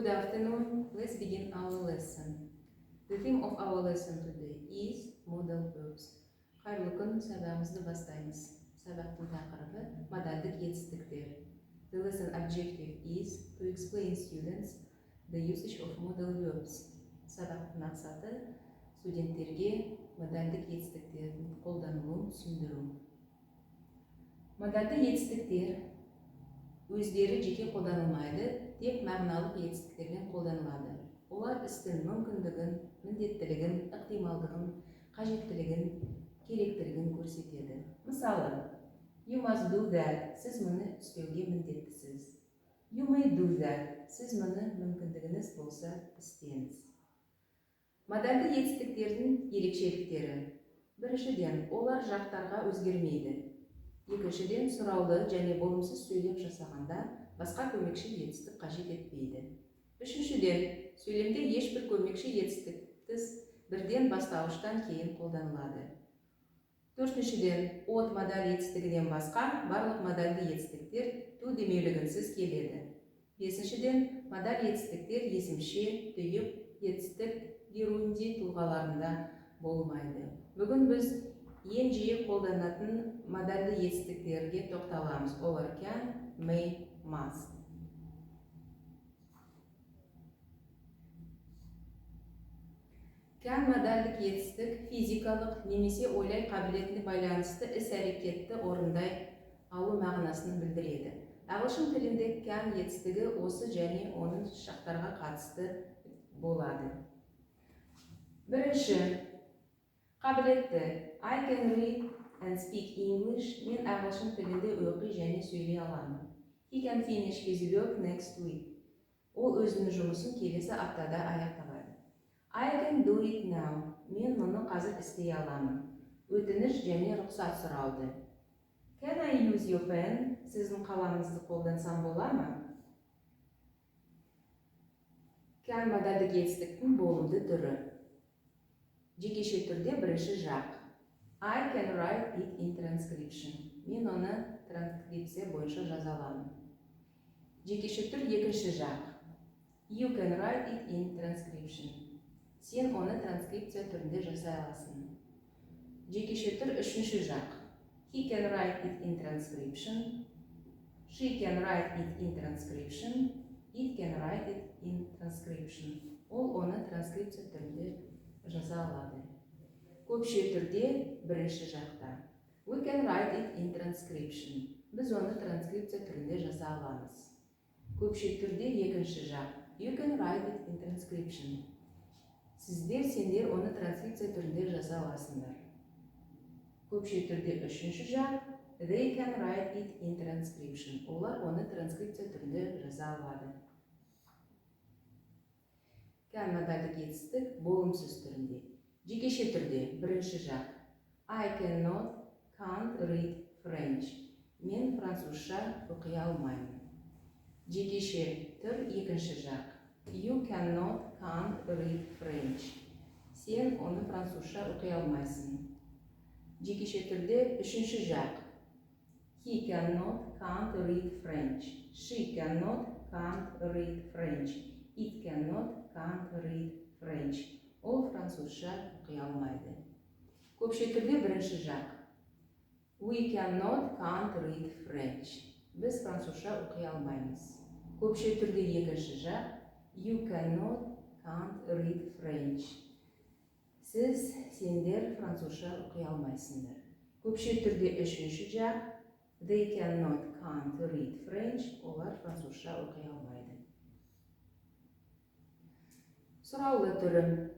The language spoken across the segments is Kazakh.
Good afternoon. Let's begin our lesson. The theme of our lesson today is modal verbs. Қайырлы күн, сабағымызды бастаймыз. Сабақтың тақырыбы модальдік етістіктер. The lesson objective is to explain students the usage of modal verbs. Сабақтың мақсаты студенттерге модальдік етістіктердің қолданылуын түсіндіру. Модальді етістіктер өздері жеке қолданылмайды, тек мағыналық етістіктермен қолданылады. Олар істің мүмкіндігін, міндеттілігін, ықтималдығын, қажеттілігін, керектілігін көрсетеді. Мысалы, you must do that, сіз мұны істеуге міндеттісіз. You may do that, сіз мұны мүмкіндігіңіз болса істеңіз. Модальді етістіктердің ерекшеліктері. Біріншіден, олар жақтарға өзгермейді. Екіншіден, сұраулы және болымсыз сөйлем жасағанда басқа көмекші етістік қажет етпейді. Үшіншіден, сөйлемде ешбір көмекші етістіксіз бірден бастауыштан кейін қолданылады. Төртіншіден, от модаль етістігінен басқа барлық модальді етістіктер ту демеулігінсіз келеді. Бесіншіден, модаль етістіктер есімше, түйіп, етістік геруинди тұлғаларында болмайды. Бүгін біз ең жиі қолданатын модальді етістіктерге тоқталамыз. Олар can, may, must. Can модальдік етістік физикалық немесе ойлай қабілетіне байланысты іс-әрекетті орындай алу мағынасын білдіреді. Ағылшын тілінде can етістігі осы және оның шақтарға қатысты болады. Бірінші, қабілетті. I can read and speak English. Мен ағылшын тілінде оқи және сөйлей аламын. He can finish his work next week. Ол өзінің жұмысын келесі аптада аяқталады. I can do it now. Мен мұны қазір істей аламын. Өтініш және рұқсат сұрауды. Can I use your pen? Сіздің қаламыңызды қолдансам бола ма? Can модальдік етістіктің болымды түрі. Жекеше түрде бірінші жақ. I can write it in transcription. Мен оны транскрипция бойынша жаза аламын. Жекеше түр екінші жақ. You can write it in transcription. Сен оны транскрипция түрінде жасай аласың. Жекеше түр үшінші жақ. He can write it in transcription. She can write it in transcription. It can write it in transcription. Ол оны транскрипция түрінде жаза алады. Көпше түрде бірінші жақта. We can write it in transcription. Біз оны транскрипция түрінде жаза аламыз. Көпше түрде екінші жақ. You can write it in transcription. Сендер оны транскрипция түрінде жаза аласыңдар. Көпше түрде үшінші жақ. They can write it in transcription. Олар оны транскрипция түрінде жаза алады. Can модальдік етістік болымсыз түрінде. Жекеше түрде бірінші жақ. I cannot, can't read French. Мен французша оқи алмаймын. Жекеше түр екінші жақ. You cannot, can't read French. Сен оны французша оқи алмайсың. Жекеше түрде үшінші жақ. He cannot, can't read French. She cannot, can't read French. It cannot, can't read French. Ол французша оқи алмайды. Көпше түрде бірінші жақ. We cannot, can't read French. Біз французша оқи алмаймыз. Көпше түрде екінші жақ. You cannot, can't read French. Сендер французша оқи алмайсыңдар. Көпше түрде үшінші жақ. They cannot, can't read French. Олар французша оқи алмайды. Сұраулы түрі.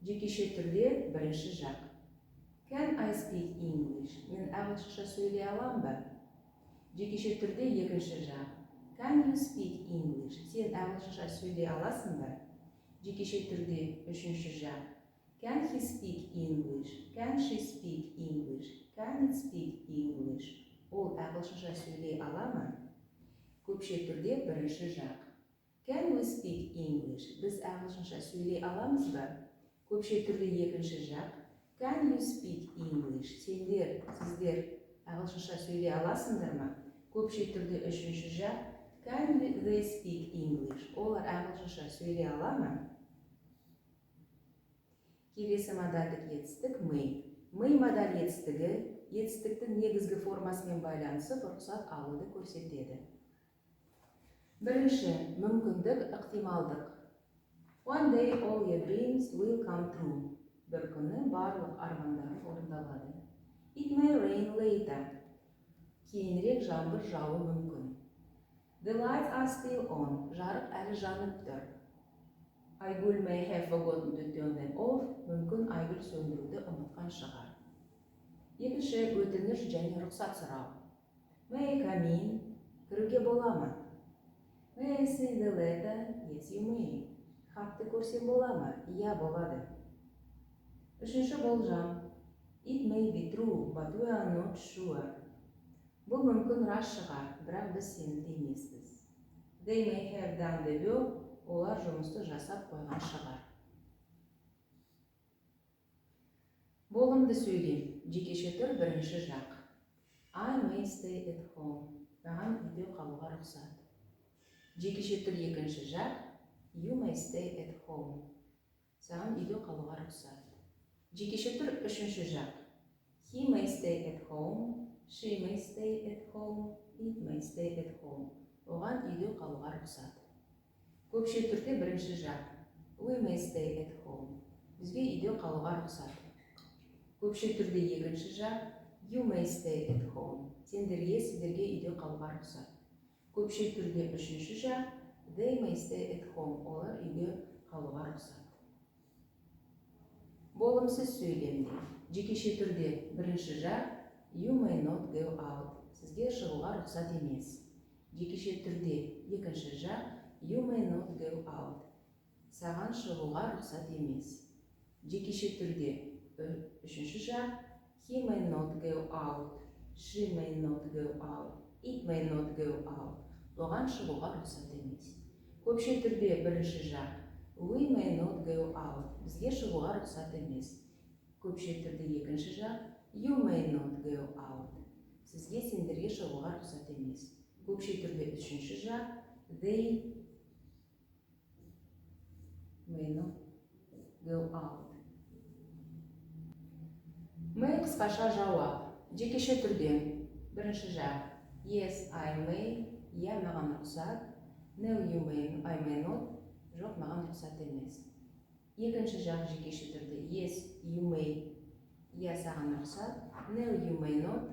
Жекеше түрде бірінші жақ. Can I speak English? Мен ағылшынша сөйлей алам ба? Жекеше түрде екінші жақ. Can you speak English? Сен ағылшынша сөйлей аласың ба? Жекеше түрде үшінші жақ. Can he speak English? Can she speak English? Can it speak English? Ол ағылшынша сөйлей ала ма? Көпше түрде бірінші жақ. Can we speak English? Біз ағылшынша сөйлей аламыз ба? Көпше түрде екінші жақ. Can you speak English? Сіздер ағылшынша сөйлей аласыңдар ма? Көпше түрде үшінші жақ. Can they speak English? Олар ағылшынша сөйлей ала ма? Келесі модальдік етістік may. May модаль етістіктің негізгі формасымен байланысып рұқсат алуды көрсетеді. Бірінші, мүмкіндік, ықтималдық. One day all your dreams will come true. Bir күні барлық армандарың орындалады. It may rain later. Кейінірек жаңбыр жауы мүмкін. The lights are still on. Жарық әлі жанып тұр. Айгүл may have forgotten to turn them off. Мүмкін Айгүл сөндіруді ұмытқан шығар. Екінші, өтініш және рұқсат сұрау. May I come in? Кіруге бола ма? May I see the letter? Yes, you may. Хатты көрсем бола ма? Иә, болады. Үшінші, болжам. It may be true, but we are not sure. Бұл мүмкін рас шығар, бірақ біз сенімді емеспіз. They may have done the work. Олар жұмысты жасап қойған шығар. Болымды сөйлем. Жекеше түр бірінші жақ. I may stay at home. Маған үйде қалуға рұқсат. Жекеше түр екінші жақ. You may stay at home. Саған үйде қалуға рұқсат. Жекеше түр үшінші жақ. He may stay at home. She may stay at home. It may stay at home. Оған үйде қалуға рұқсат. Көпше түрде бірінші жақ. We may stay at home. Бізге үйде қалуға рұқсат. Көпше түрде екінші жақ. You may stay at home. Сендерге, сіздерге үйде қалуға рұқсат. Көпше түрде үшінші жақ. They may stay at home. Олар үйде қалуға рұқсат. Болымсыз сөйлемде. Жекеше түрде бірінші жақ. You may not go out. Сізге шығуға рұқсат емес. Жекеше түрде екінші жақ. You may not go out. Саған шығуға рұқсат емес. Жекеше түрде үшінші жақ. He may not go out. She may not go out. It may not go out. Оған шығуға рұқсат емес. Көпше түрде бірінші жақ. We may not go out. Бізге шығуға рұқсат емес. Көпше түрде екінші жақ. You may not go out. Сізге, сендерге шығуға рұқсат емес. Көпше түрде үшінші жақ. They may not go out. May қысқаша жауап. Жекеше түрде бірінші жақ. Yes, I may. Я, маған рұқсат. No, you may. I may not. Жоқ, маған рұқсат емес. Екінші жақ жекеше түрде. Yes, you may. Я, саған рұқсат. No, you may not.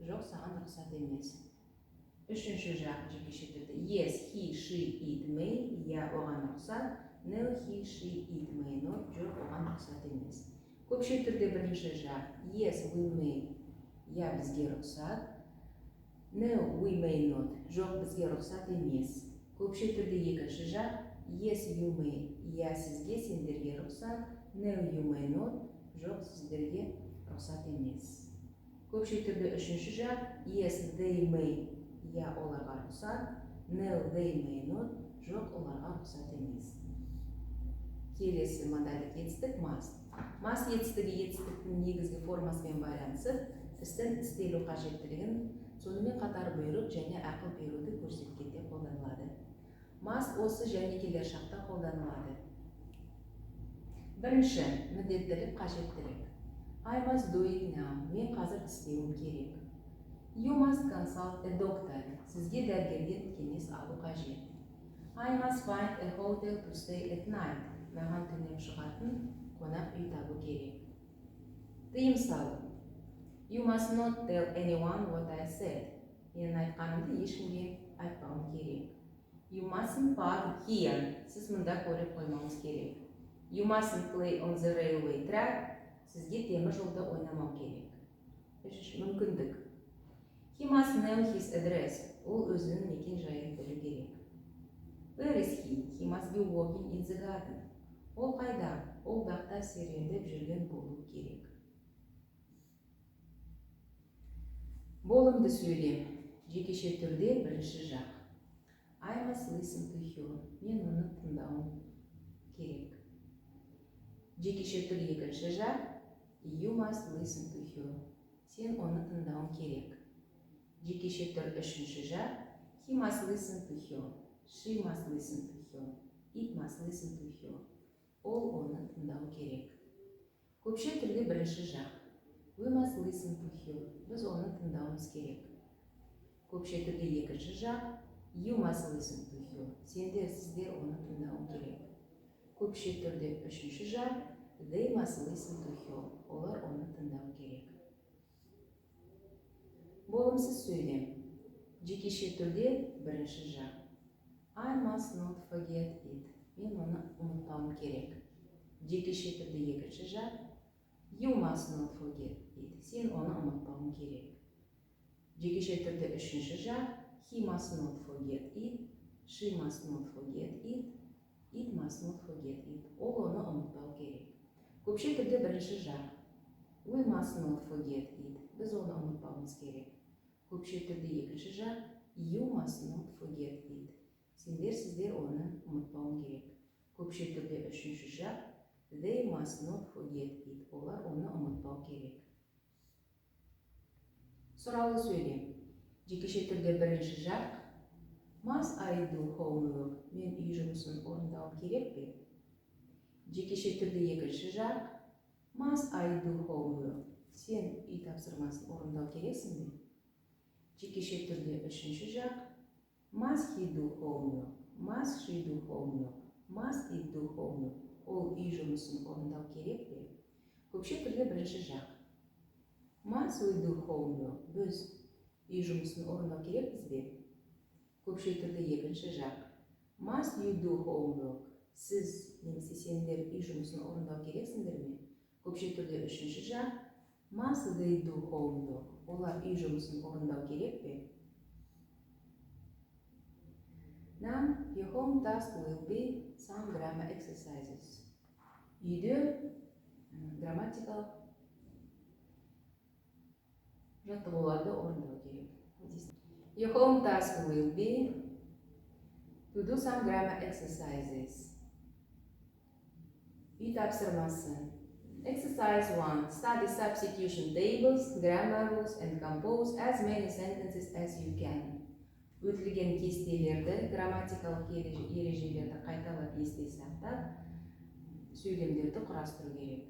Жоқ, саған рұқсат емес. Үшінші жақ жекеше түрде. Yes, he, she, it may. Я, оған рұқсат. No, he, she, it may not. Жоқ, оған рұқсат емес. Көпше түрде бірінші жақ. Yes, we may. Я, бізге рұқсат. No, we may not. Жоқ, бізге рұқсат емес. Көпше түрде екінші жақ. Yes, you may. Я, сізге, сендерге рұқсат. No, you may not. Жоқ, сіздерге рұқсат емес. Көпше түрде үшінші жақ. Yes, they may. Я, оларға рұқсат. No, they may not. Жоқ, оларға рұқсат емес. Келесі модальдік етістік must. Must етістігі етістіктің негізгі формасымен байланысып, істің істелу қажеттілігін, сонымен қатар бұйрық және ақыл беруді көрсеткенде қолданылады. Must осы және келер шақта қолданылады. Бірінші, міндеттілік, қажеттілік. I must do it now. Мен қазір істеуім керек. You must consult a doctor. Сізге дәрігерден кеңес алу қажет. I must find a hotel to stay at night. Маған түнеп шығатын қонақ үй табу керек. Тыйым салу. You must not tell anyone what I said. Мен айтқанымды ешкімге айтпауым керек. You mustn't park here. Сіз мұнда көлік қоймауыңыз керек. You mustn't play on the railway track. Сізге темір жолда ойнамау керек. Үшінші, мүмкіндік. He must know his address. Ол өзінің мекен жайын білу керек. Where is he? He must be walking in the garden. Ол қайда? Ол бақта серуендеп жүрген болу керек. Болымды сөйлем. Жекеше түрде бірінші жақ. I must listen to you. Мен оны тыңдауым керек. Жекеше түр екінші жақ. You must listen to you. Сен оны тыңдауың керек. Жекеше түр үшінші жақ. He must listen to her. She must listen to her. It must listen to her. Ол оны тыңдау керек. Көпше түрде бірінші жақ. We must listen to her. Біз оны тыңдауымыз керек. Көпше түрде екінші жақ. You must listen to her. Сіздер оны тыңдау керек. Көпше түрде үшінші жақ. They must listen to her. Олар оны тыңдау керек. Болымсыз сөйлем. Жекеше түрде бірінші жақ. I must not forget it. Мен оны ұмытпауым керек. Жекеше түрде екінші жақ. You must not forget it. Сен оны ұмытпауың керек. Жекеше түрде үшінші жақ. He must not forget it. She must not forget it. It must not forget it. Ол оны ұмытпау керек. Көпше түрде бірінші жақ. We must not forget it. Біз оны ұмытпауымыз керек. Көпше түрде екінші жақ. You must not forget it. Сіздер оны ұмытпауың керек. Көпше түрде үшінші жақ. They must not forget it. Олар оны ұмытпау керек. Сұраулы сөйлем. Жекеше түрде бірінші жақ. Must I do homework? Мен үй жұмысын орындауым керек пе? Жекеше түрде екінші жақ. Must I do homework? Сен үй тапсырмасын орындау керексің бе? Жекеше түрде үшінші жақ. Must he do homework? Must she do homework? Must it do homework? Ол үй жұмысын орындау керек пе? Көпше түрде бірінші жақ. Must we do homework? Біз үй жұмысын орындау керекпіз бе? Көпше түрде екінші жақ. Must you do homework? Сіз немесе сендер үй жұмысын орындау керексіңдер ме? Көпше түрде үшінші жақ. Must they do homework? Олар үй жұмысын орындау керек пе? Now, your home task will be some grammar exercises. Үйде грамматикалық жаттығуларды орындау керек. Your home task will be to do some grammar exercises. Үй тапсырмасы. Exercise 1. Study substitution tables, grammar rules, and compose as many sentences as you can. Өтілген кестелерді, грамматикалық ережелерді қайталап есте сақтап, сөйлемдерді құрастыру керек.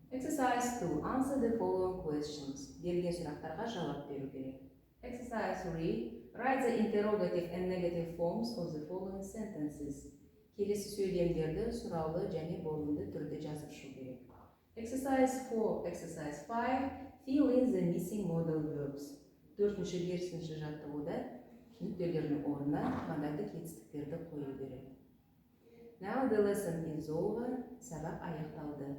Exercise 2. Answer the following questions. Берілген сұрақтарға жауап беру керек. Exercise 3. Write the interrogative and negative forms of the following sentences. Келесі сөйлемдерді сұраулы және болымды түрде жазып шығу керек. Exercise 4. Exercise 5. Fill in the missing modal verbs. 4-5 жаттығуда нүктелердің орнына модальдік етістіктерді қою керек. Now the lesson is over. Сабақ аяқталды.